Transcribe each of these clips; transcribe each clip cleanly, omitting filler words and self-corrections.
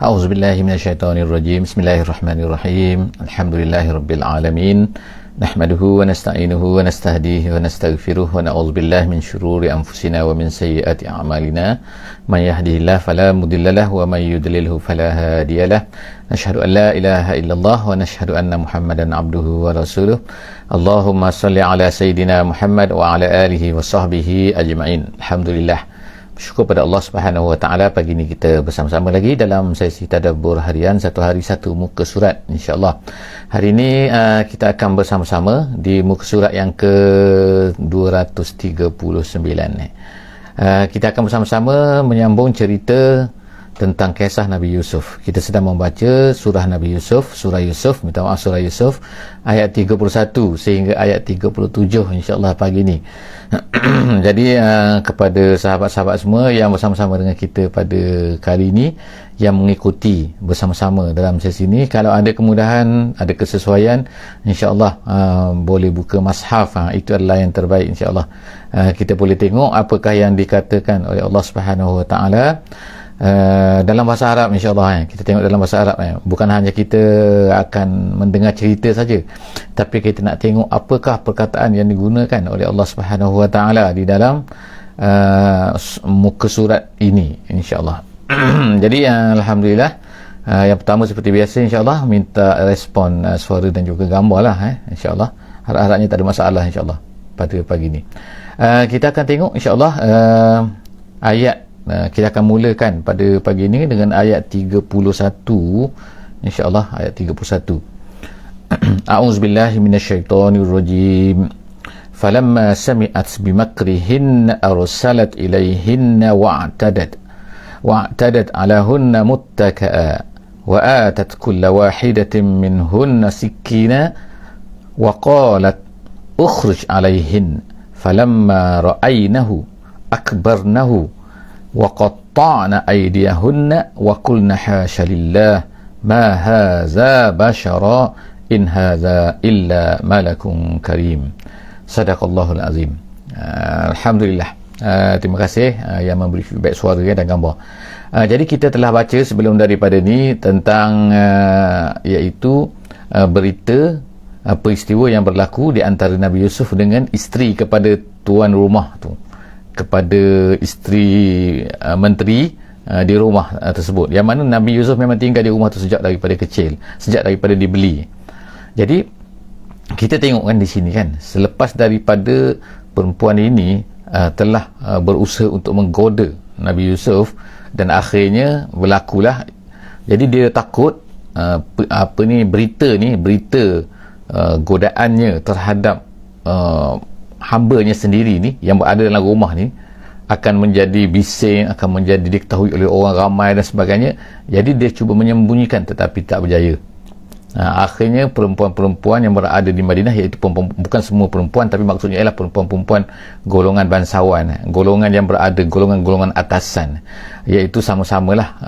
A'udzubillahi minasyaitonirrajim. Bismillahirrahmanirrahim. Alhamdulillahirabbil alamin. Nahmaduhu wa nasta'inuhu wa nastahdihi wa nastaghfiruh wa na'udzubillahi min syururi anfusina wa min sayyiati a'malina. Man yahdihillahu fala mudhillalah wa man yudlilhu fala hadiyalah. Nashhadu an la ilaha illallah wa nashhadu anna Muhammadan abduhu wa rasuluh. Allahumma shalli ala sayidina Muhammad wa ala alihi wa sahbihi ajma'in. Alhamdulillah. Syukur pada Allah Subhanahu Wa Taala, pagi ini kita bersama-sama lagi dalam sesi tadabbur harian, satu hari satu muka surat, insya-Allah. Hari ini kita akan bersama-sama di muka surat yang ke 239. Kita akan bersama-sama menyambung cerita tentang kisah Nabi Yusuf. Kita sedang membaca surah Nabi Yusuf, surah Yusuf, minta maaf, surah Yusuf ayat 31 sehingga ayat 37 insya-Allah pagi ini. Jadi kepada sahabat-sahabat semua yang bersama-sama dengan kita pada kali ini, yang mengikuti bersama-sama dalam sesi ini, kalau ada kemudahan, ada kesesuaian, insya-Allah boleh buka mushaf, itu adalah yang terbaik insya-Allah. Kita boleh tengok apakah yang dikatakan oleh Allah Subhanahu Wa Taala dalam bahasa Arab, insyaAllah. Kita tengok dalam bahasa Arab, bukan hanya kita akan mendengar cerita saja, tapi kita nak tengok apakah perkataan yang digunakan oleh Allah Subhanahu Wa Taala di dalam muka surat ini, insyaAllah. Jadi Alhamdulillah, yang pertama seperti biasa, insyaAllah minta respon suara dan juga gambar lah, insyaAllah. Harap-harapnya tak ada masalah, insyaAllah, pada pagi ini. Kita akan tengok, insyaAllah, ayat. Kita akan mulakan pada pagi ini dengan ayat 31, insya-Allah, ayat 31. A'udzubillahi minasyaitonirrajim. Falamma sami'at bimakrihinna arsalat ilayhinna wa'tadat alahunna muttaka'a wa atat kulla wahidatin minhunna sikkina wa qalat ukhrij alayhin falamma ra'aynahu akbarnahu وَقَطَّعْنَ أَيْدِيَهُنَّ وَقُلْنَ حَاشَ لِلَّهِ مَا هَذَا بَشَرًا إِنْ هَذَا إِلَّا مَلَكٌ كَرِيمٌ. Sadaqallahul azim. Alhamdulillah. Terima kasih yang memberi feedback suara dan gambar. Jadi kita telah baca sebelum daripada ni tentang iaitu berita peristiwa yang berlaku di antara Nabi Yusuf dengan isteri kepada tuan rumah tu, kepada isteri menteri di rumah tersebut, yang mana Nabi Yusuf memang tinggal di rumah tu sejak daripada kecil, sejak daripada dibeli. Jadi kita tengok kan di sini kan, selepas daripada perempuan ini telah berusaha untuk menggoda Nabi Yusuf, dan akhirnya berlakulah, jadi dia takut berita godaannya terhadap hambanya sendiri ni yang berada dalam rumah ni akan menjadi bising, akan menjadi diketahui oleh orang ramai dan sebagainya. Jadi dia cuba menyembunyikan tetapi tak berjaya. Akhirnya perempuan-perempuan yang berada di Madinah, iaitu bukan semua perempuan, tapi maksudnya ialah perempuan-perempuan golongan bangsawan, golongan yang berada, golongan-golongan atasan, iaitu sama-samalah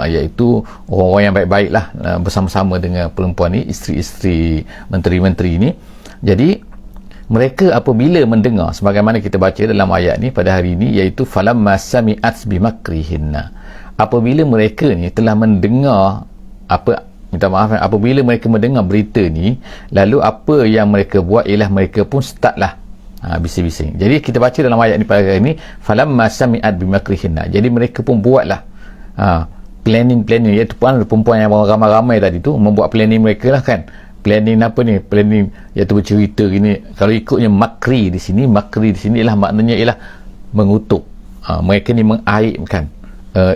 iaitu orang-orang yang baik-baik lah, bersama-sama dengan perempuan ni, isteri-isteri menteri-menteri ni. Jadi mereka apabila mendengar, sebagaimana kita baca dalam ayat ni pada hari ini, iaitu falamma sami'at bimakrihinna, apabila mereka ni telah mendengar apabila mereka mendengar berita ni, lalu apa yang mereka buat ialah mereka pun startlah bising-bising. Jadi kita baca dalam ayat ni pada hari ini, falamma sami'at bimakrihinna, jadi mereka pun buatlah planning, iaitu perempuan yang ramai-ramai tadi tu membuat planning mereka lah kan. Planning apa ni? Planning iaitu bercerita gini. Kalau ikutnya makri di sini ialah maknanya ialah mengutuk. Mereka ni mengaibkan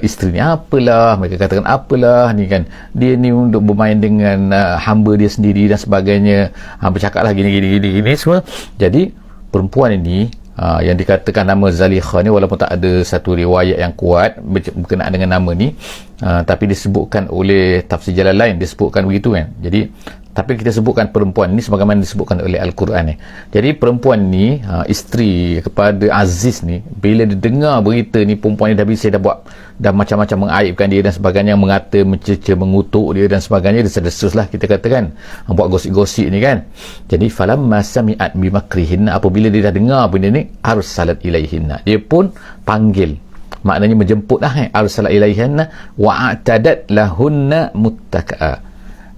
isteri ni. Apalah mereka katakan, apalah ni kan, dia ni untuk bermain dengan hamba dia sendiri dan sebagainya. Bercakaplah gini semua. Jadi perempuan ini yang dikatakan nama Zalikha ni, walaupun tak ada satu riwayat yang kuat berkenaan dengan nama ni, tapi disebutkan oleh tafsir jalan lain, disebutkan begitu kan. Jadi tapi kita sebutkan perempuan ni sebagaimana disebutkan oleh Al-Quran ni. Jadi perempuan ni, isteri kepada Aziz ni, bila dia dengar berita ni perempuan ni dah bising, dah macam-macam mengaibkan dia dan sebagainya, mengata, mencerca, mengutuk dia dan sebagainya, desas-desus lah kita katakan, buat gosip-gosip ni kan. Jadi falamma sami'at bimakrihinna, apabila dia dah dengar benda ni, arsalat ilaihinna, dia pun panggil maknanya menjemput lah, arsala ilaihinna wa a'tadat lahunna muttaka'a,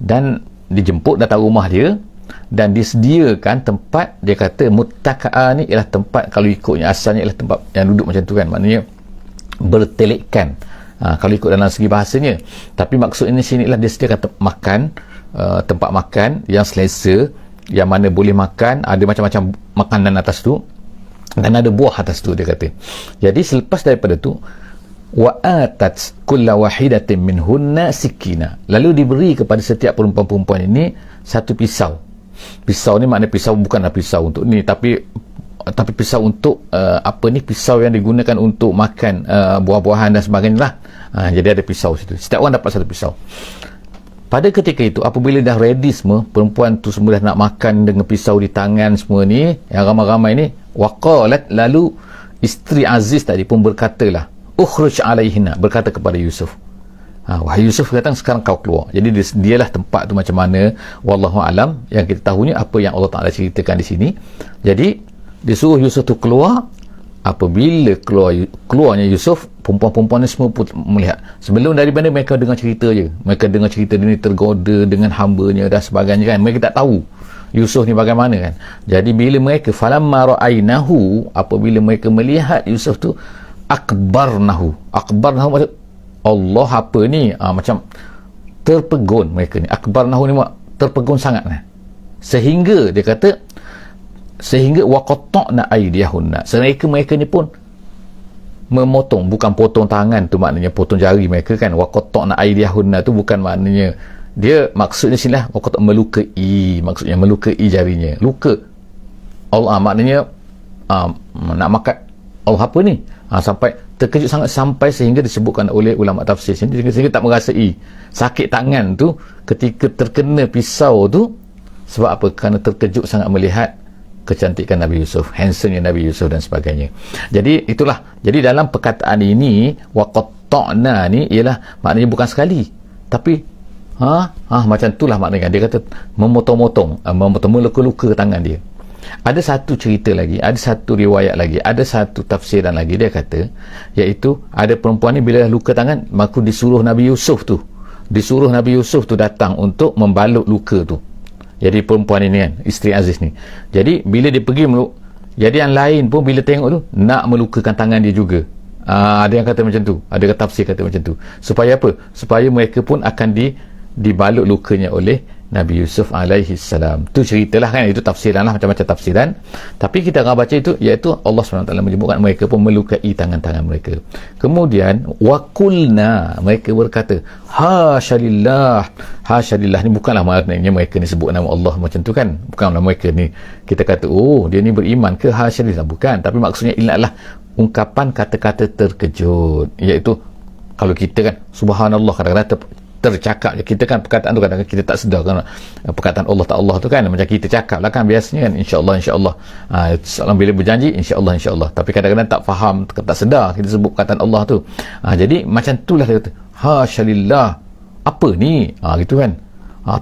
dan dijemput datang rumah dia dan disediakan tempat. Dia kata muttaka'a ni ialah tempat, kalau ikutnya asalnya ialah tempat yang duduk macam tu kan, maknanya bertelikkan, kalau ikut dalam segi bahasanya. Tapi maksud ini sini ialah dia sediakan tempat makan yang selesa, yang mana boleh makan, ada macam-macam makanan atas tu dan ada buah atas tu, dia kata. Jadi selepas daripada tu, wa atat kulla wahidatin minhunna sikina, lalu diberi kepada setiap perempuan-perempuan ini satu pisau. Pisau ni makna pisau bukanlah pisau untuk ni, tapi pisau untuk pisau yang digunakan untuk makan buah-buahan dan sebagainya lah. Jadi ada pisau situ, setiap orang dapat satu pisau. Pada ketika itu, apabila dah ready semua, perempuan tu semua dah nak makan dengan pisau di tangan semua ni, yang ramai-ramai ni, waqalat, lalu isteri Aziz tadi pun berkatalah, ukhruj alaihina, berkata kepada Yusuf, wahai Yusuf, kata sekarang kau keluar. Jadi dialah tempat tu macam mana, wallahu alam. Yang kita tahunya apa yang Allah Ta'ala ceritakan di sini. Jadi disuruh Yusuf tu keluar. Apabila keluarnya Yusuf, perempuan-perempuan ni semua pun melihat. Sebelum daripada mereka dengar cerita je, mereka dengar cerita dia ni tergoda dengan hambanya dan sebagainya kan, mereka tak tahu Yusuf ni bagaimana kan. Jadi bila mereka falamma ra'ainahu, apabila mereka melihat Yusuf tu, akbarnahu maksud Allah apa ni, macam terpegun mereka ni. Akbarnahu ni terpegun sangat lah. Sehingga dia kata, sehingga waqatta'na aydiyahunna, mereka ni pun memotong, bukan potong tangan tu maknanya potong jari mereka kan. Waqatta'na aydiyahunna tu bukan maknanya, dia maksudnya sini lah waqatta' melukai, maksudnya melukai jarinya, luka Allah, maknanya nak makan Allah apa ni, sampai terkejut sangat, sampai sehingga disebutkan oleh ulama tafsir sini, sehingga tak merasai sakit tangan tu ketika terkena pisau tu. Sebab apa? Kerana terkejut sangat melihat kecantikan Nabi Yusuf, handsome-nya Nabi Yusuf dan sebagainya. Jadi itulah, jadi dalam perkataan ini waqatta'na ni ialah maknanya bukan sekali, tapi macam itulah maknanya. Dia kata memotong-motong, meluka-luka tangan dia. Ada satu cerita lagi, ada satu riwayat lagi, ada satu tafsiran lagi, dia kata, iaitu ada perempuan ni bila luka tangan, maka disuruh Nabi Yusuf tu datang untuk membalut luka tu. Jadi perempuan ini kan, isteri Aziz ni, jadi bila dia pergi jadi yang lain pun bila tengok tu nak melukakan tangan dia juga. Ada yang kata macam tu, ada tafsir kata macam tu, supaya apa? Supaya mereka pun akan dibalut lukanya oleh Nabi Yusuf alaihi salam. Tu ceritalah kan, itu tafsiran lah, macam-macam tafsiran. Tapi kita akan baca itu, iaitu Allah SWT menyebutkan mereka pun melukai tangan-tangan mereka. Kemudian wakulna, mereka berkata hasyalillah. Hasyalillah ni bukanlah maknanya mereka ni sebut nama Allah macam tu kan, bukanlah mereka ni kita kata dia ni beriman ke, hasyalillah, bukan. Tapi maksudnya ialah ungkapan kata-kata terkejut, iaitu kalau kita kan subhanallah, kadang-kadang tercakap kita kan, perkataan tu kadang-kadang kita tak sedar kan, perkataan Allah tak Allah tu kan, macam kita cakap lah kan biasanya kan, insyaAllah soalan bila berjanji insyaAllah, tapi kadang-kadang tak faham, tak sedar kita sebut perkataan Allah tu. Jadi macam itulah dia kata hasyalillah, apa ni, gitu kan,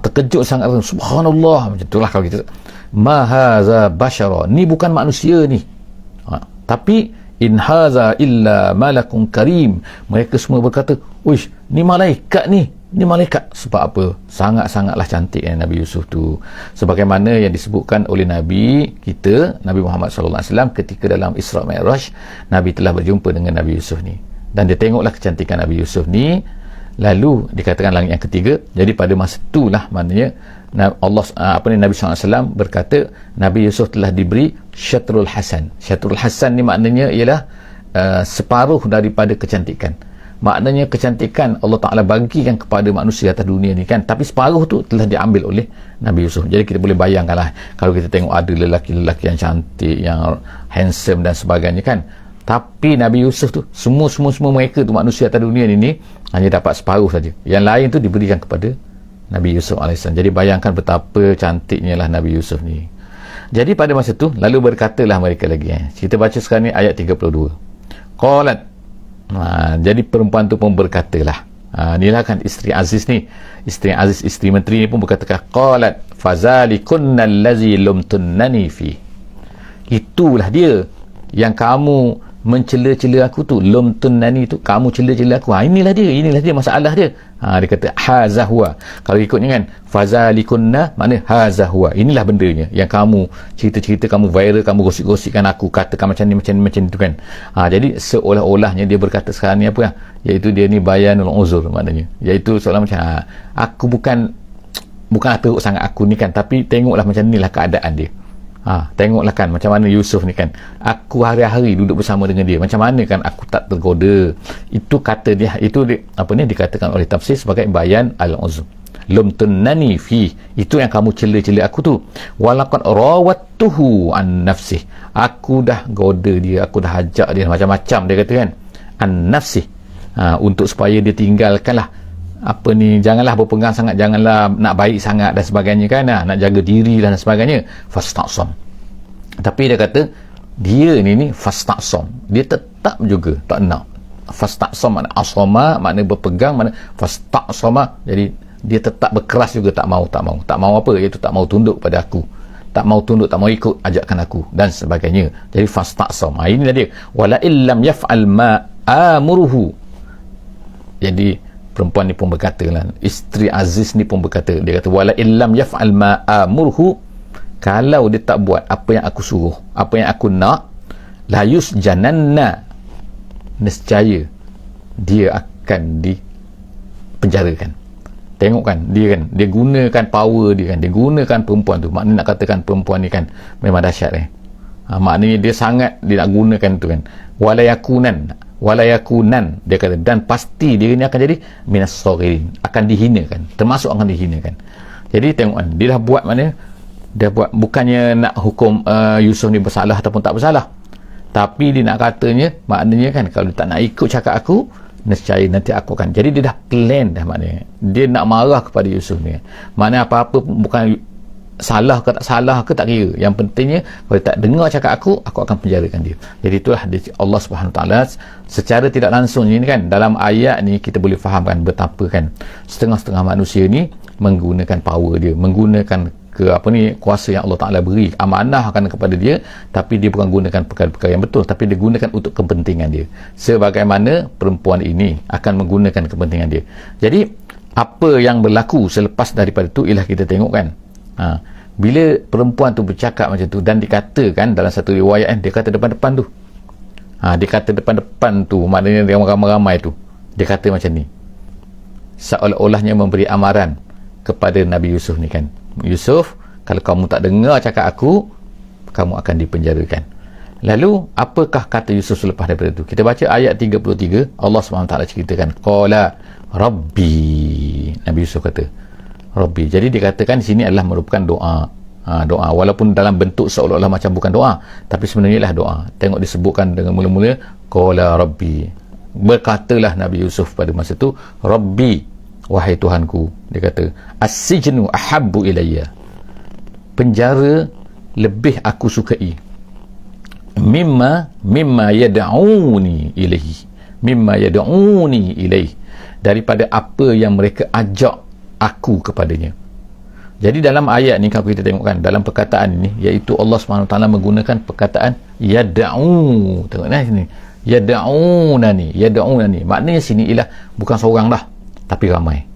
terkejut sangat, subhanallah, macam itulah kalau kita ma haza bashara, ni bukan manusia ni, tapi in haza illa malakun karim. Mereka semua berkata, uish, ni malaikat ni malaikat. Sebab apa? Sangat-sangatlah cantik Nabi Yusuf tu, sebagaimana yang disebutkan oleh Nabi kita, Nabi Muhammad SAW, ketika dalam Isra Mi'raj, Nabi telah berjumpa dengan Nabi Yusuf ni, dan dia tengoklah kecantikan Nabi Yusuf ni. Lalu dikatakan langit yang ketiga. Jadi pada masa itulah maknanya Nabi SAW berkata Nabi Yusuf telah diberi syatrul hasan. Syatrul hasan ni maknanya ialah separuh daripada kecantikan. Maknanya kecantikan Allah Ta'ala bagikan kepada manusia atas dunia ni kan, tapi separuh tu telah diambil oleh Nabi Yusuf. Jadi kita boleh bayangkanlah, kalau kita tengok ada lelaki-lelaki yang cantik, yang handsome dan sebagainya kan, tapi Nabi Yusuf tu semua mereka tu manusia atas dunia ni hanya dapat separuh saja, yang lain tu diberikan kepada Nabi Yusuf AS. Jadi bayangkan betapa cantiknya lah Nabi Yusuf ni. Jadi pada masa tu lalu berkatalah mereka lagi, kita baca sekarang ni ayat 32. Qalat, jadi perempuan tu pun berkatalah, inilah kan isteri Aziz ni, isteri menteri ni pun berkata, qalat fazalikunna allazi lumtunnani fi, itulah dia yang kamu mencela-cela aku tu, lum tunnani tu, kamu cela-cela aku. Inilah dia masalah dia. Dia kata hazahwa. Kalau ikutnya kan, fazalikunna, makna hazahwa, inilah bendanya yang kamu cerita-cerita, kamu viral, kamu gosip-gosipkan aku, katakan macam ni tu kan. Jadi seolah-olahnya dia berkata sekarang ni apa ya, iaitu dia ni bayanul uzur, maknanya iaitu seolah macam aku bukan teruk sangat aku ni kan, tapi tengoklah macam inilah keadaan dia. Tengoklah kan macam mana Yusuf ni kan, aku hari-hari duduk bersama dengan dia, macam mana kan aku tak tergoda. Itu kata dia, itu dikatakan oleh tafsir sebagai bayan al-uzr. Lum tunnani fi, itu yang kamu cela-cela aku tu. Walaqad rawattuhu an nafsih, aku dah goda dia, aku dah ajak dia macam-macam, dia kata kan, an nafsih, untuk supaya dia tinggalkanlah janganlah berpegang sangat, janganlah nak baik sangat dan sebagainya kan, nak jaga diri dan sebagainya. Fastaqsam, tapi dia kata dia ni fastaqsam, dia tetap juga tak nak. Fastaqsam makna asama, makna berpegang, makna fastaqsama, jadi dia tetap berkeras juga, tak mau apa, iaitu tak mau tunduk pada aku, tak mau ikut ajakan aku dan sebagainya. Jadi fastaqsam, inilah dia. Wala illam yaf'al ma amuruhu, jadi perempuan ni pun berkata lah, isteri Aziz ni pun berkata, dia kata wala illam yaf'al ma amurhu, kalau dia tak buat apa yang aku suruh, apa yang aku nak, la yusjananna, nescaya dia akan dipenjarakan. Tengok kan, dia gunakan power dia kan, dia gunakan perempuan tu, maknanya nak katakan perempuan ni kan memang dahsyat maknanya dia nak gunakan tu kan. Walayakunan, dia kata, dan pasti dia ni akan jadi minas sagirin, akan dihinakan, termasuk akan dihinakan. Jadi tengok kan, dia dah buat, mana dia buat, bukannya nak hukum Yusuf ni bersalah ataupun tak bersalah, tapi dia nak katanya, maknanya kan, kalau dia tak nak ikut cakap aku, nescaya nanti aku akan, jadi dia dah plan dah, maknanya dia nak marah kepada Yusuf ni. Maknanya apa-apa, bukan salah ke tak salah ke tak kira, yang pentingnya kalau tak dengar cakap aku akan penjarakan dia. Jadi itulah Allah Subhanahu Wa Taala secara tidak langsung ni kan, dalam ayat ni kita boleh fahamkan betapa kan setengah-setengah manusia ni menggunakan power dia, menggunakan kuasa yang Allah Taala beri, amanahkan kepada dia, tapi dia bukan gunakan perkara-perkara yang betul, tapi dia gunakan untuk kepentingan dia, sebagaimana perempuan ini akan menggunakan kepentingan dia. Jadi apa yang berlaku selepas daripada itu ialah kita tengok kan, bila perempuan tu bercakap macam tu, dan dikatakan dalam satu riwayat dia kata depan-depan tu, dia kata depan-depan tu, maknanya ramai-ramai tu, dia kata macam ni, seolah-olahnya memberi amaran kepada Nabi Yusuf ni kan, Yusuf, kalau kamu tak dengar cakap aku, kamu akan dipenjarakan. Lalu apakah kata Yusuf selepas daripada itu? Kita baca ayat 33, Allah SWT ceritakan, qala rabbi, Nabi Yusuf kata Rabbi. Jadi dikatakan di sini adalah merupakan doa. Doa walaupun dalam bentuk seolah-olah macam bukan doa, tapi sebenarnya ialah doa. Tengok disebutkan dengan mula-mula qala Rabbi. Berkatalah Nabi Yusuf pada masa itu, Rabbi, wahai Tuhanku. Dia kata, as-sijnu ahabbu ilayya. Penjara lebih aku sukai. Mimma yad'uni ilaihi. Mimma yad'uni ilaihi. Daripada apa yang mereka ajak aku kepadanya. Jadi dalam ayat ni kalau kita tengok kan, dalam perkataan ini, iaitu Allah SWT menggunakan perkataan yad'u. Tengok sini, yad'unani, maknanya sini ialah bukan seorang dah, tapi ramai.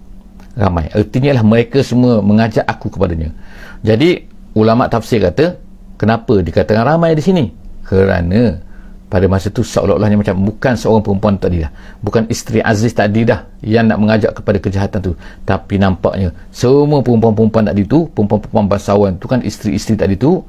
Artinya lah mereka semua mengajak aku kepadanya. Jadi ulama tafsir kata, kenapa dikatakan ramai di sini? Kerana pada masa tu seolah-olahnya macam bukan seorang perempuan tadi dah, bukan isteri Aziz tadi dah yang nak mengajak kepada kejahatan tu, tapi nampaknya semua perempuan-perempuan tadi tu, perempuan-perempuan bangsawan tu kan, isteri-isteri tadi tu,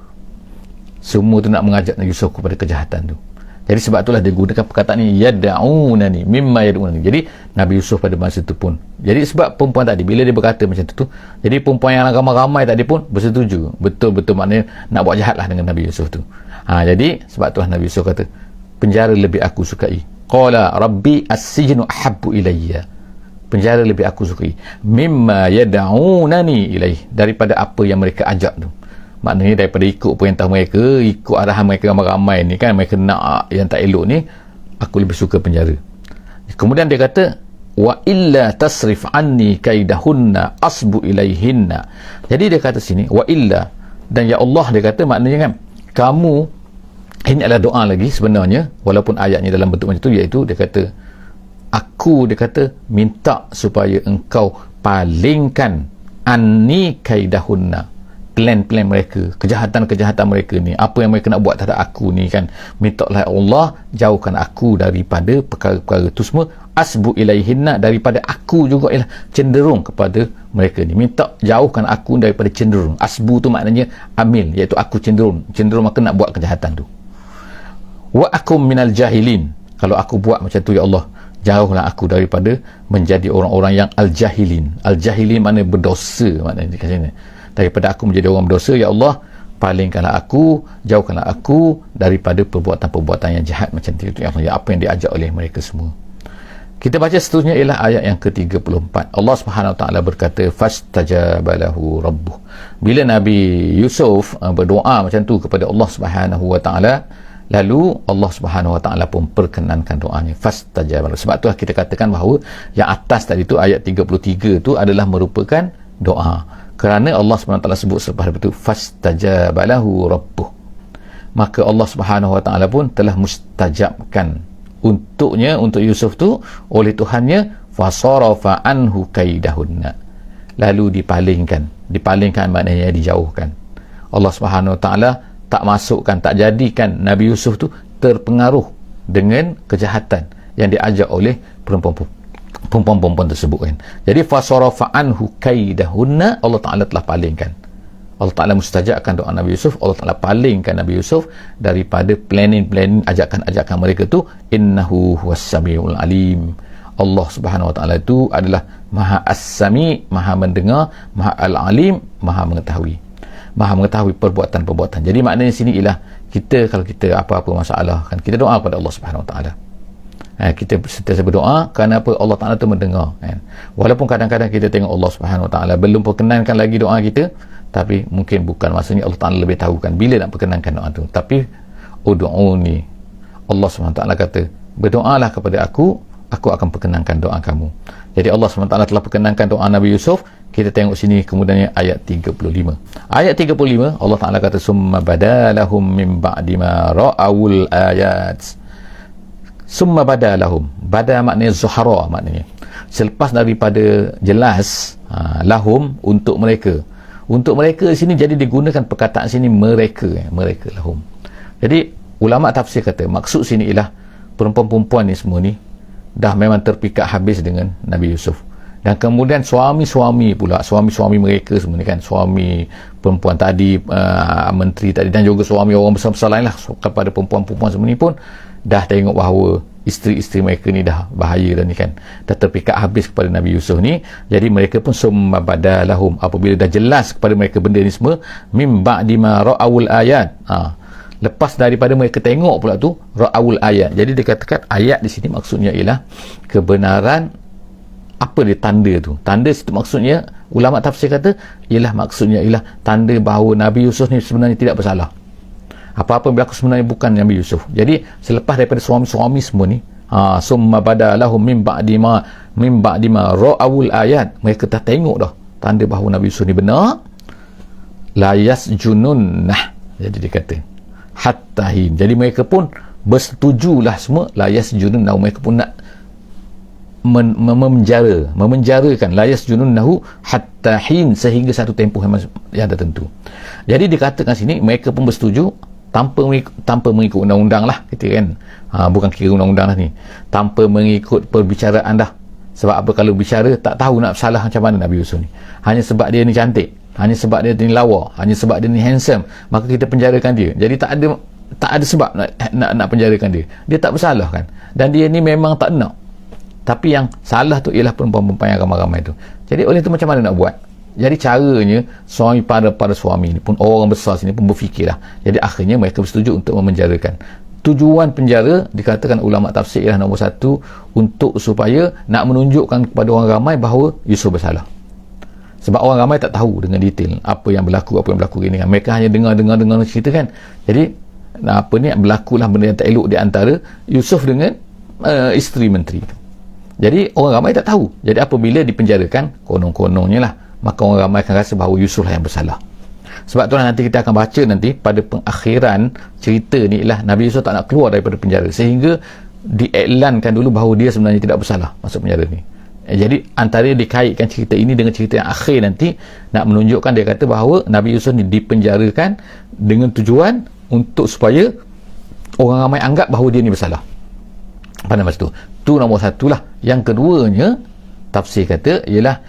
semua tu nak mengajak Nabi Yusuf kepada kejahatan tu. Jadi sebab itulah dia gunakan perkataan ni, yad'unani, mimma yad'unani. Jadi Nabi Yusuf pada masa tu pun, jadi sebab perempuan tadi bila dia berkata macam tu, jadi perempuan yang ramai-ramai tadi pun bersetuju, betul-betul maknanya nak buat jahat lah dengan Nabi Yusuf tu. Jadi sebab itulah Nabi Yusuf kata, penjara lebih aku sukai. Qala rabbi as-sijnu ahabbu ilayya. Penjara lebih aku sukai. Mimma yad'unani ilaih. Daripada apa yang mereka ajak tu. Maknanya daripada ikut perintah mereka, ikut arahan mereka ramai-ramai ni kan, mereka nak yang tak elok ni, aku lebih suka penjara. Kemudian dia kata, wa illa tasrif anni kaidahunna asbu ilaihinna. Jadi dia kata sini, wa illa, dan ya Allah, dia kata maknanya kan, kamu Ini adalah doa lagi sebenarnya, walaupun ayatnya dalam bentuk macam tu, iaitu dia kata minta supaya engkau palingkan anni kaidahunna, plan-plan mereka, kejahatan-kejahatan mereka ni, apa yang mereka nak buat terhadap aku ni kan, mintalah Allah jauhkan aku daripada perkara-perkara itu semua, asbu ilaihinna, daripada aku juga ialah cenderung kepada mereka ni, minta jauhkan aku daripada cenderung. Asbu tu maknanya amil, iaitu aku cenderung maka nak buat kejahatan tu. Wa akum minal jahilin, kalau aku buat macam tu ya Allah, jauhlah aku daripada menjadi orang-orang yang al-jahilin. Al-jahilin maknanya berdosa, maknanya kat sini, daripada aku menjadi orang berdosa ya Allah, palingkanlah aku, jauhkanlah aku daripada perbuatan-perbuatan yang jahat macam tu ya Allah, apa yang diajak oleh mereka semua. Kita baca seterusnya ialah ayat yang ke-34. Allah Subhanahu Wa Taala berkata, fastajaba lahu rabbuh. Bila Nabi Yusuf berdoa macam tu kepada Allah Subhanahu Wa Taala, lalu Allah Subhanahu Wa Taala pun perkenankan doanya. Fastajaba. Sebab tu kita katakan bahawa yang atas tadi tu, ayat 33 tu adalah merupakan doa. Kerana Allah Subhanahu Wa Taala sebut selepas itu fastajaba lahu rabbuh, maka Allah Subhanahu Wa Taala pun telah mustajabkan untuknya, untuk Yusuf tu, oleh Tuhannya, fasarafa anhu kaidahunna, lalu dipalingkan maknanya dijauhkan. Allah Subhanahu Wa Taala tak masukkan, tak jadikan Nabi Yusuf tu terpengaruh dengan kejahatan yang diajak oleh perempuan-perempuan tersebut kan. Jadi fasarafa anhu kaidahunna, Allah Ta'ala telah palingkan, Allah Ta'ala mustajabkan doa Nabi Yusuf, Allah Ta'ala palingkan Nabi Yusuf daripada planning ajakan mereka tu. Innahu huwas samiul alim, Allah Subhanahu Wa Ta'ala itu adalah maha as-sami, maha mendengar, maha al-alim, maha mengetahui perbuatan-perbuatan. Jadi maknanya sini ialah kita, kalau kita apa-apa masalah kan, kita doa kepada Allah Subhanahu Wa Taala. Kita sentiasa berdoa kerana apa? Allah Taala tu mendengar kan. Walaupun kadang-kadang kita tengok Allah Subhanahu Wa Taala belum perkenankan lagi doa kita, tapi mungkin bukan maksudnya Allah Taala lebih tahu kan bila nak perkenankan doa tu. Tapi ud'uni, Allah Subhanahu Wa Taala kata, berdoalah kepada aku akan perkenankan doa kamu. Jadi Allah SWT telah perkenankan doa Nabi Yusuf. Kita tengok sini kemudiannya ayat 35. Ayat 35 Allah Ta'ala kata, summa badalahum min ba'di ma ra'awul ayat. Summa badalahum, bada maknanya zuhara, maknanya selepas daripada jelas, lahum untuk mereka sini, jadi digunakan perkataan sini mereka lahum. Jadi ulama tafsir kata maksud sini ialah perempuan-perempuan ni semua ni dah memang terpikat habis dengan Nabi Yusuf, dan kemudian suami-suami mereka semua ni kan, suami perempuan tadi, menteri tadi, dan juga suami orang besar-besar lain lah, kepada perempuan-perempuan semua ni pun dah tengok bahawa isteri-isteri mereka ni dah bahaya dah ni kan, dah terpikat habis kepada Nabi Yusuf ni. Jadi mereka pun summa badalahum, apabila dah jelas kepada mereka benda ni semua, mim ba'di ma ra'awul ayat, lepas daripada mereka tengok pula tu ra'awul ayat. Jadi dikatakan ayat di sini maksudnya ialah kebenaran, apa dia tanda tu, tanda situ maksudnya ulama tafsir kata ialah maksudnya ialah tanda bahawa Nabi Yusuf ni sebenarnya tidak bersalah, apa-apa yang berlaku sebenarnya bukan Nabi Yusuf. Jadi selepas daripada suami-suami semua ni, summa badalahum min ba'di ma ra'awul ayat, mereka dah tengok dah tanda bahawa Nabi Yusuf ni benar, la yasjununnah, jadi dia kata hatta hin, jadi mereka pun bersetujulah semua, la yasjununnah, mereka pun nak memenjarakan la yasjununnahu hatta hin, sehingga satu tempoh yang tertentu. Jadi dikatakan sini mereka pun bersetuju tanpa mengikut undang-undang lah, kita kan, bukan kira undang-undang lah ni, tanpa mengikut perbicaraan dah. Sebab apa? Kalau bicara tak tahu nak salah macam mana Nabi Yusuf ni, hanya sebab dia ni cantik, hanya sebab dia ni lawa, hanya sebab dia ni handsome, maka kita penjarakan dia. Jadi tak ada sebab nak penjarakan dia. Dia tak bersalah kan, dan dia ni memang tak nak, tapi yang salah tu ialah perempuan-perempuan yang ramai-ramai tu. Jadi oleh tu macam mana nak buat? Jadi caranya suami para suami ni pun, orang besar sini pun berfikirlah. Jadi akhirnya mereka bersetuju untuk memenjarakan. Tujuan penjara dikatakan ulama tafsir ialah nombor satu, untuk supaya nak menunjukkan kepada orang ramai bahawa Yusuf bersalah. Sebab orang ramai tak tahu dengan detail apa yang berlaku ini kan. Mereka hanya dengar cerita kan. Jadi berlakulah benda yang tak elok di antara Yusuf dengan isteri menteri. Jadi orang ramai tak tahu. Jadi apabila dipenjarakan, konon-kononnya lah, maka orang ramai akan rasa bahawa Yusuf lah yang bersalah. Sebab tu nanti kita akan baca nanti pada pengakhiran cerita ni ialah Nabi Yusuf tak nak keluar daripada penjara, sehingga diiklankan dulu bahawa dia sebenarnya tidak bersalah masuk penjara ni. Jadi antara dikaitkan cerita ini dengan cerita yang akhir nanti, nak menunjukkan, dia kata bahawa Nabi Yusuf ni dipenjarakan dengan tujuan untuk supaya orang ramai anggap bahawa dia ni bersalah pada masa tu nombor satu lah. Yang keduanya, tafsir kata ialah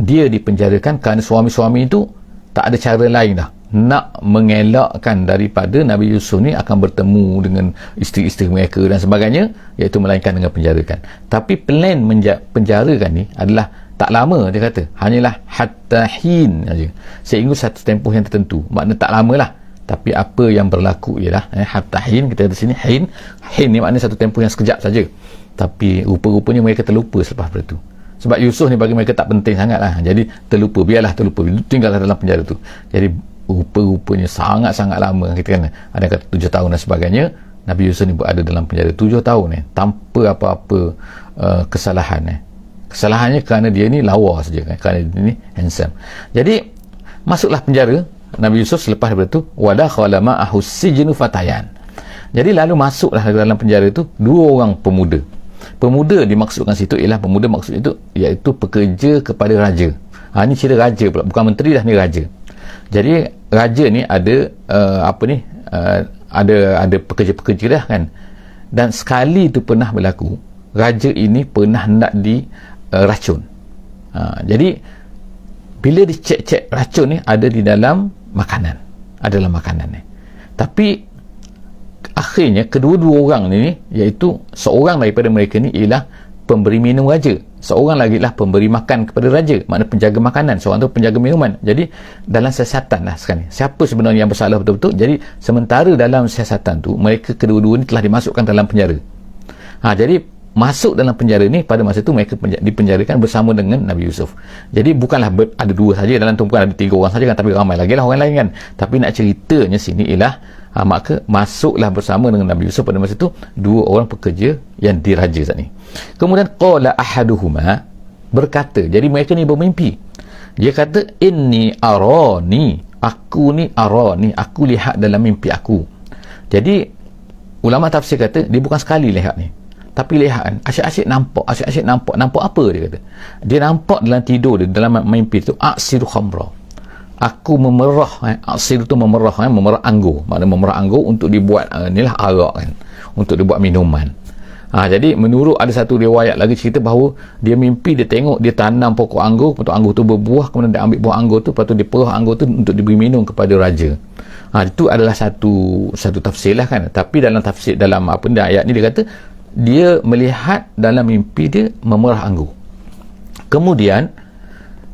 dia dipenjarakan kerana suami-suami itu tak ada cara lain dah nak mengelakkan daripada Nabi Yusuf ni akan bertemu dengan isteri-isteri mereka dan sebagainya, iaitu melainkan dengan penjarakan. Tapi plan penjarakan ni adalah tak lama, dia kata hanyalah hatta hin saja, sehingga satu tempoh yang tertentu. Maknanya tak lama lah, tapi apa yang berlaku ialah hatta hin, kita ada sini hin ni maknanya satu tempoh yang sekejap saja, tapi rupa-rupanya mereka terlupa selepas itu. Sebab Yusuf ni bagi mereka tak penting sangat lah, jadi terlupa, biarlah terlupa, tinggallah dalam penjara tu. Jadi rupa-rupanya sangat-sangat lama, kita kan ada kata 7 tahun dan sebagainya. Nabi Yusuf ni berada dalam penjara 7 tahun tanpa apa-apa kesalahan. Kesalahannya kerana dia ni lawa saja kan, kerana dia ni handsome. Jadi masuklah penjara Nabi Yusuf. Selepas daripada tu wadakhala ma'ahu sijnu fatayan. Jadi lalu masuklah dalam penjara itu 2 orang pemuda. Pemuda dimaksudkan situ ialah pemuda maksud itu iaitu pekerja kepada raja. Ini cerita raja pula, bukan menteri dah, ni raja. Jadi raja ni ada ada pekerja-pekerja dah kan, dan sekali tu pernah berlaku raja ini pernah hendak diracun. Jadi bila dicek-cek racun ni ada di dalam makanan, tapi akhirnya kedua-dua orang ni, iaitu seorang daripada mereka ni ialah pemberi minum raja, seorang lagi lah pemberi makan kepada raja, makna penjaga makanan, seorang tu penjaga minuman. Jadi dalam siasatan lah sekarang ni, siapa sebenarnya yang bersalah betul-betul. Jadi sementara dalam siasatan tu mereka kedua-dua ni telah dimasukkan dalam penjara. Jadi masuk dalam penjara ni pada masa tu mereka dipenjarakan bersama dengan Nabi Yusuf. Jadi bukanlah ada 2 saja dalam tu, bukan ada 3 orang saja kan, tapi ramai lagi lah orang lain kan. Tapi nak ceritanya sini ialah maka masuklah bersama dengan Nabi Yusuf pada masa itu 2 orang pekerja yang diraja saat ni. Kemudian qala ahaduhuma, berkata, jadi mereka ni bermimpi. Dia kata inni arani, aku lihat dalam mimpi aku. Jadi ulama tafsir kata dia bukan sekali lihat ni, tapi lihat kan, asyik-asyik nampak apa dia kata. Dia nampak dalam tidur dia, dalam mimpi tu, aksiru khamra, aku memerah. Aksir tu memerah anggur, maknanya memerah anggur untuk dibuat inilah arak kan, untuk dibuat minuman. Jadi menurut ada satu riwayat lagi cerita bahawa dia mimpi, dia tengok dia tanam pokok anggur, lepas tu anggur tu berbuah, kemudian dia ambil buah anggur tu, lepas tu dia perah anggur tu untuk diberi minum kepada raja. Itu adalah satu tafsir lah kan. Tapi dalam tafsir, dalam ayat ni dia kata dia melihat dalam mimpi dia memerah anggur. Kemudian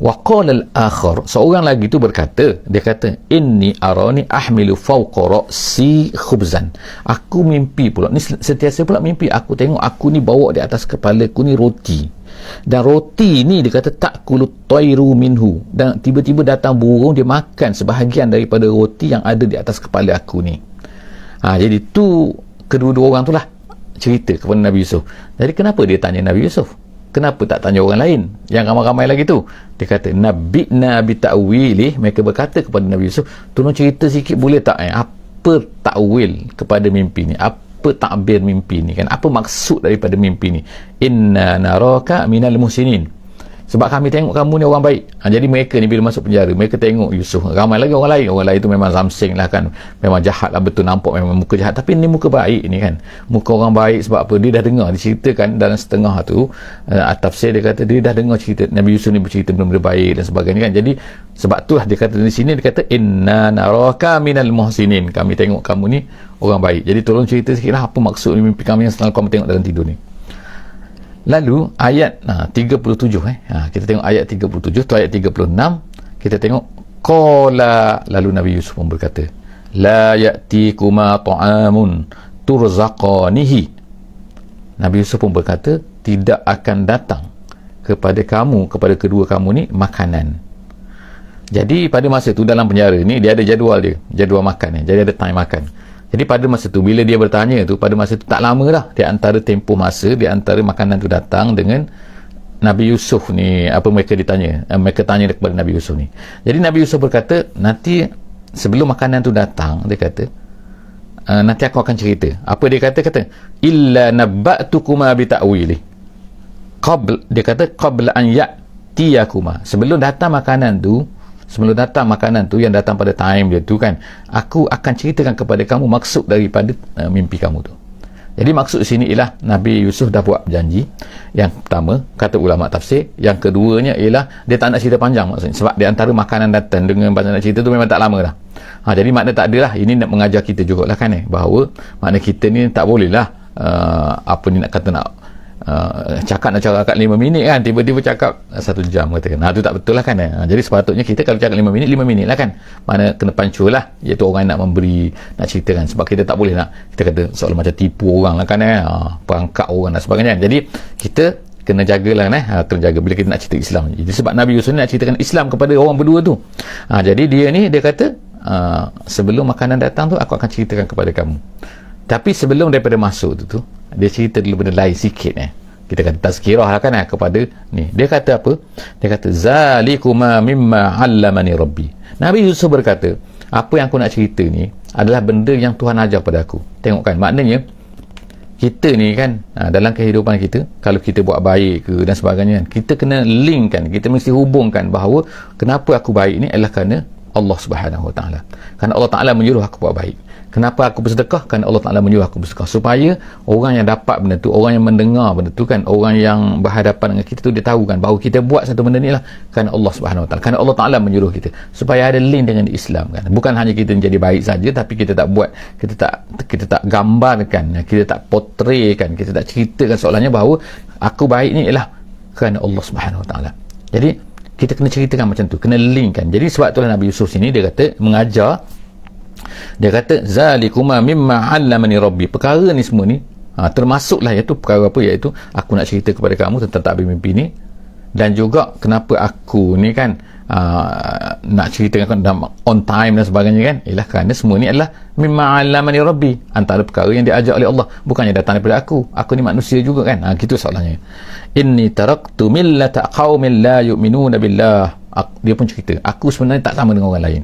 waqala al-akhar, seorang lagi tu berkata, dia kata inni arani ahmilu fawqa ra'si khubzan, aku mimpi pula ni, sentiasa pula mimpi, aku tengok aku ni bawa di atas kepala aku ni roti, dan roti ni dia kata ta'kulu tayru minhu, dan tiba-tiba datang burung, dia makan sebahagian daripada roti yang ada di atas kepala aku ni. Jadi tu kedua-dua orang tu lah cerita kepada Nabi Yusuf. Jadi kenapa dia tanya Nabi Yusuf? Kenapa tak tanya orang lain yang ramai-ramai lagi tu? Dia kata nabi'na bi ta'wili, mereka berkata kepada Nabi Yusuf, tolong cerita sikit boleh tak apa ta'wil kepada mimpi ni, apa takbir mimpi ni kan, apa maksud daripada mimpi ni. Inna naraka minal muhsinin, sebab kami tengok kamu ni orang baik. Jadi mereka ni bila masuk penjara, mereka tengok Yusuf, ramai lagi orang lain tu memang zamsing lah kan, memang jahat lah, betul, nampak memang muka jahat, tapi ni muka baik ni kan, muka orang baik. Sebab apa? Dia dah dengar diceritakan dalam setengah tu, tafsir dia kata dia dah dengar cerita Nabi Yusuf ni bercerita benda-benda baik dan sebagainya kan. Jadi sebab tu lah dia kata di sini, dia kata inna naraka minal muhsinin, kami tengok kamu ni orang baik, jadi tolong cerita sikit lah apa maksud mimpi kami yang selalu kamu tengok dalam tidur ni. Lalu ayat 37 kita tengok ayat 37 tu, ayat 36 kita tengok qala, lalu Nabi Yusuf pun berkata la ya'tikuma ta'amun turzaqanihi, Nabi Yusuf pun berkata tidak akan datang kepada kamu, kepada kedua kamu ni makanan. Jadi pada masa tu dalam penjara ni dia ada jadual makan, jadi ada time makan. Jadi pada masa tu bila dia bertanya tu, pada masa tu tak lama dah, di antara tempoh masa, di antara makanan tu datang dengan Nabi Yusuf ni, mereka tanya kepada Nabi Yusuf ni. Jadi Nabi Yusuf berkata nanti sebelum makanan tu datang, dia kata nanti aku akan cerita. Apa dia kata illa nabba'tukuma bi ta'wili, dia kata qabla an ya'tiyakuma, sebelum datang makanan tu yang datang pada time dia tu kan, aku akan ceritakan kepada kamu maksud daripada mimpi kamu tu. Jadi maksud sini ialah Nabi Yusuf dah buat janji. Yang pertama, kata ulama tafsir. Yang keduanya ialah dia tak nak cerita panjang maksudnya, sebab di antara makanan datang dengan pasal nak cerita tu memang tak lama dah. Jadi makna tak adalah, ini nak mengajar kita jugalah kan, bahawa makna kita ni tak boleh lah nak cakap 5 minit kan, tiba-tiba cakap 1 jam katakan. Tu tak betul lah kan. Jadi sepatutnya kita kalau cakap 5 minit lah kan, mana kena pancul lah, iaitu orang nak ceritakan. Sebab kita tak boleh nak, kita kata seolah macam tipu orang lah kan, perangkap orang dan sebagainya. Jadi kita kena jagalah kena jaga bila kita nak cerita Islam. Jadi sebab Nabi Yusuf ni nak ceritakan Islam kepada orang berdua tu. Jadi dia kata sebelum makanan datang tu aku akan ceritakan kepada kamu. Tapi sebelum daripada masuk tu dia cerita dulu benda lain sikit kita kata tazkirah lah kan kepada ni. Dia kata apa? Dia kata zalikuma mimma 'allamani rabbi. Nabi Yusuf berkata, apa yang aku nak cerita ni adalah benda yang Tuhan ajar pada aku. Tengok kan, maknanya kita ni kan dalam kehidupan kita, kalau kita buat baik ke dan sebagainya, kita kena link kan, kita mesti hubungkan bahawa kenapa aku baik ni adalah kerana Allah Subhanahu Wa Taala. Kerana Allah Taala menyuruh aku buat baik. Kenapa aku bersedekah? Kerana Allah Taala menyuruh aku bersedekah, supaya orang yang dapat benda tu, orang yang mendengar benda tu kan, orang yang berhadapan dengan kita tu, dia tahu kan bahawa kita buat satu benda ni lah kerana Allah Subhanahu Wa Taala. Kerana Allah Taala menyuruh kita, supaya ada link dengan Islam kan. Bukan hanya kita menjadi baik saja, tapi kita tak buat, kita tak gambarkan, kita tak portraykan, kita tak ceritakan seolahnya bahawa aku baik ni ialah kerana Allah Subhanahu Wa Taala. Jadi kita kena ceritakan macam tu, kena link kan. Jadi sebab itulah Nabi Yusuf sini dia kata mengajar, dia kata zalikuma mimma 'allamani rabbi, perkara ni semua ni termasuklah iaitu perkara apa, iaitu aku nak cerita kepada kamu tentang takbir mimpi ni, dan juga kenapa aku ni kan nak ceritakan on time dan sebagainya kan, ialah kerana semua ni adalah mimma 'allamani rabbi, antara perkara yang diajar oleh Allah, bukannya datang daripada aku ni manusia juga kan. Gitu soalannya. Inni taraktu millata qaumin la yu'minuna billah. Dia pun cerita, aku sebenarnya tak sama dengan orang lain.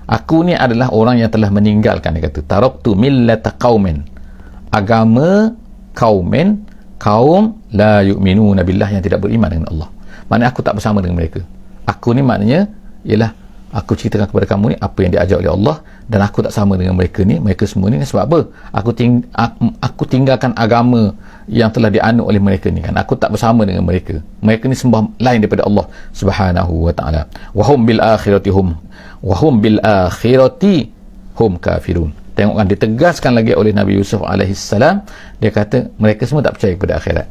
Aku ni adalah orang yang telah meninggalkan, dia kata taraktu millata qaumin, agama kaum la yu'minuna billah, yang tidak beriman dengan Allah. Maknanya aku tak bersama dengan mereka. Aku ni maknanya ialah aku ceritakan kepada kamu ni apa yang diajar oleh Allah, dan aku tak sama dengan mereka ni, mereka semua ni. Sebab apa? Aku tinggalkan agama yang telah dianut oleh mereka ni kan. Aku tak bersama dengan mereka. Mereka ni sembah lain daripada Allah Subhanahu Wa Taala. Wahum bil akhirati hum kafirun. Tengok kan, ditegaskan lagi oleh Nabi Yusuf alaihi salam, dia kata mereka semua tak percaya kepada akhirat.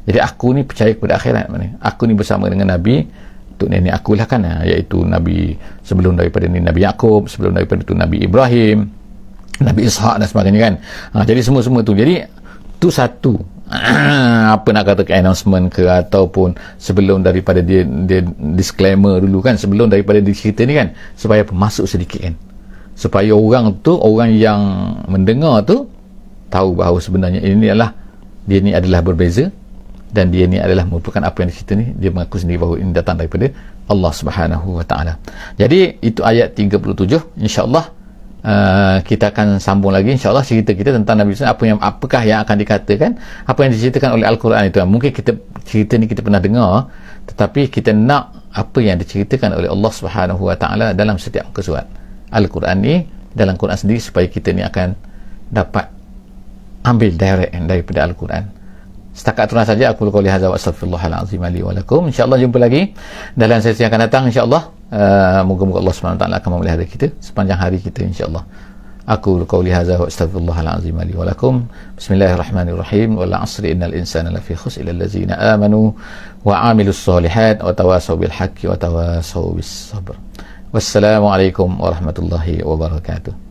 Jadi aku ni percaya kepada akhirat. Aku ni bersama dengan Nabi, untuk nenek aku lah kan, iaitu Nabi sebelum daripada ni Nabi Yaqub, sebelum daripada tu Nabi Ibrahim, Nabi Ishaq dan sebagainya kan. Jadi semua tu, jadi tu satu apa nak kata announcement ke, ataupun sebelum daripada dia disclaimer dulu kan, sebelum daripada dia cerita ni kan, supaya masuk sedikit kan, supaya orang yang mendengar tu tahu bahawa sebenarnya dia ni adalah berbeza, dan dia ni adalah merupakan apa yang cerita ni, dia mengaku sendiri bahawa ini datang daripada Allah Subhanahu Wa Taala. Jadi itu ayat 37. InsyaAllah kita akan sambung lagi insyaAllah cerita kita tentang Nabi Yusuf, apakah yang akan dikatakan, apa yang diceritakan oleh Al-Quran itu. Mungkin cerita ni kita pernah dengar, tetapi kita nak apa yang diceritakan oleh Allah Subhanahu Wa Taala dalam setiap muka surat Al-Quran ni, dalam Quran sendiri, supaya kita ni akan dapat ambil direct daripada Al-Quran. Setakat itulah saja aku qouli hadza wa astaghfirullahalazim li wa lakum. Insyaallah jumpa lagi dalam sesi yang akan datang insyaallah. Moga-moga Allah Subhanahu wa taala akan memelihara kita sepanjang hari kita insyaallah. Aku qouli hadza wa astaghfirullahalazim li wa lakum. Bismillahirrahmanirrahim. Wal 'asri innal insana lafi khusr illa allazina amanu wa 'amilus solihat wa tawasaw bil haqqi wa tawasaw bis sabr. Wassalamu alaikum warahmatullahi wabarakatuh.